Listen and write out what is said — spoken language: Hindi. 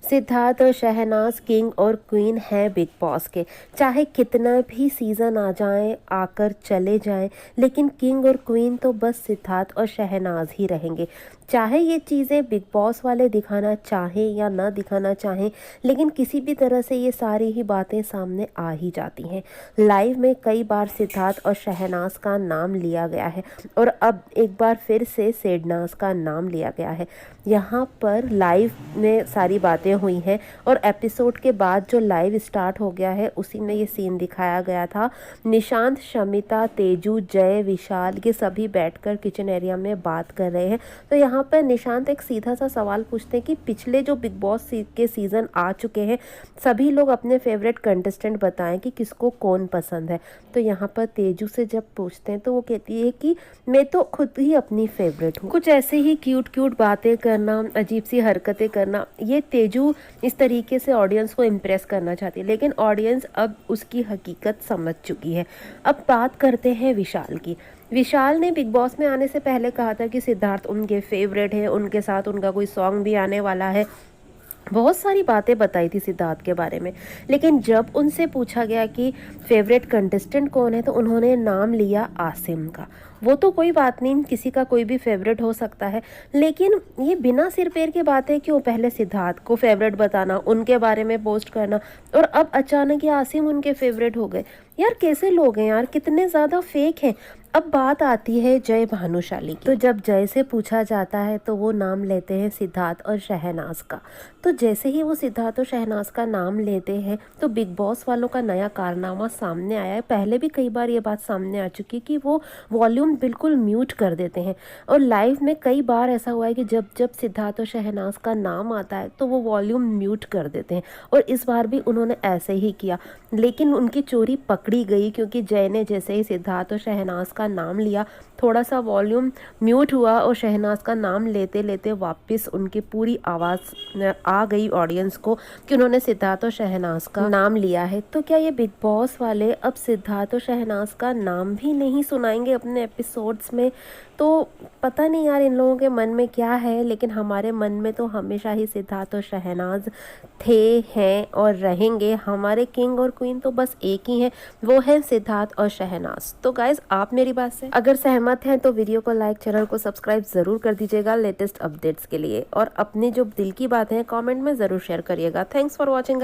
सिद्धार्थ और शहनाज किंग और क्वीन हैं बिग बॉस के। चाहे कितना भी सीज़न आ जाएं, आकर चले जाएं, लेकिन किंग और क्वीन तो बस सिद्धार्थ और शहनाज ही रहेंगे। चाहे ये चीज़ें बिग बॉस वाले दिखाना चाहें या ना दिखाना चाहें, लेकिन किसी भी तरह से ये सारी ही बातें सामने आ ही जाती हैं। लाइव में कई बार सिद्धार्थ और शहनाज का नाम लिया गया है और अब एक बार फिर से शेहनाज का नाम लिया गया है। यहाँ पर लाइव में सारी बातें हुई हैं और एपिसोड के बाद जो लाइव स्टार्ट हो गया है उसी में ये सीन दिखाया गया था। निशांत, शमिता, तेजू, जय, विशाल ये सभी बैठकर किचन एरिया में बात कर रहे हैं। तो यहाँ पर निशांत एक सीधा सा सवाल पूछते हैं कि पिछले जो बिग बॉस के सीज़न आ चुके हैं सभी लोग अपने फेवरेट कंटेस्टेंट बताएं कि किसको कौन पसंद है। तो यहाँ पर तेजू से जब पूछते हैं तो वो कहती है कि मैं तो खुद ही अपनी फेवरेट हूँ। कुछ ऐसे ही क्यूट क्यूट बातें करना, अजीब सी हरकतें करना, ये तेजू इस तरीके से ऑडियंस को इम्प्रेस करना चाहती है, लेकिन ऑडियंस अब उसकी हकीकत समझ चुकी है। अब बात करते हैं विशाल की। विशाल ने बिग बॉस में आने से पहले कहा था कि सिद्धार्थ उनके फेवरेट है, उनके साथ उनका कोई सॉन्ग भी आने वाला है। बहुत सारी बातें बताई थी सिद्धार्थ के बारे में, लेकिन जब उनसे पूछा गया कि फेवरेट कंटेस्टेंट कौन है तो उन्होंने नाम लिया आसिम का। वो तो कोई बात नहीं, किसी का कोई भी फेवरेट हो सकता है, लेकिन ये बिना सिर पैर के बातें क्यों? पहले सिद्धार्थ को फेवरेट बताना, उनके बारे में पोस्ट करना और अब अचानक ये आसिम उनके फेवरेट हो गए। यार कैसे लोग हैं यार, कितने ज़्यादा फेक हैं। अब बात आती है जय भानुशाली की। तो जब जय से पूछा जाता है तो वो नाम लेते हैं सिद्धार्थ और शहनाज का। तो जैसे ही वो सिद्धार्थ और शहनाज का नाम लेते हैं तो बिग बॉस वालों का नया कारनामा सामने आया है। पहले भी कई बार ये बात सामने आ चुकी है कि वो वॉल्यूम बिल्कुल म्यूट कर देते हैं और लाइव में कई बार ऐसा हुआ है कि जब जब सिद्धार्थ और शहनाज का नाम आता है तो वो वॉल्यूम म्यूट कर देते हैं और इस बार भी उन्होंने ऐसे ही किया, लेकिन उनकी चोरी पकड़ी गई क्योंकि जय ने जैसे ही सिद्धार्थ और शहनाज का नाम लिया थोड़ा सा वॉल्यूम म्यूट हुआ और शहनाज का नाम लेते लेते वापस उनकी पूरी आवाज़ आ गई ऑडियंस को कि उन्होंने सिद्धार्थ और शहनाज का नाम लिया है। तो क्या ये बिग बॉस वाले अब सिद्धार्थ और शहनाज का नाम भी नहीं सुनाएंगे अपने एपिसोड्स में? तो पता नहीं यार इन लोगों के मन में क्या है, लेकिन हमारे मन में तो हमेशा ही सिद्धार्थ और शहनाज थे, हैं और रहेंगे। हमारे किंग और क्वीन तो बस एक ही हैं, वो है सिद्धार्थ और शहनाज। तो गाइज आप मेरी बात से अगर सहमत हैं तो वीडियो को लाइक, चैनल को सब्सक्राइब ज़रूर कर दीजिएगा लेटेस्ट अपडेट्स के लिए, और अपनी जो दिल की बात है कमेंट में ज़रूर शेयर करिएगा। Thanks for watching.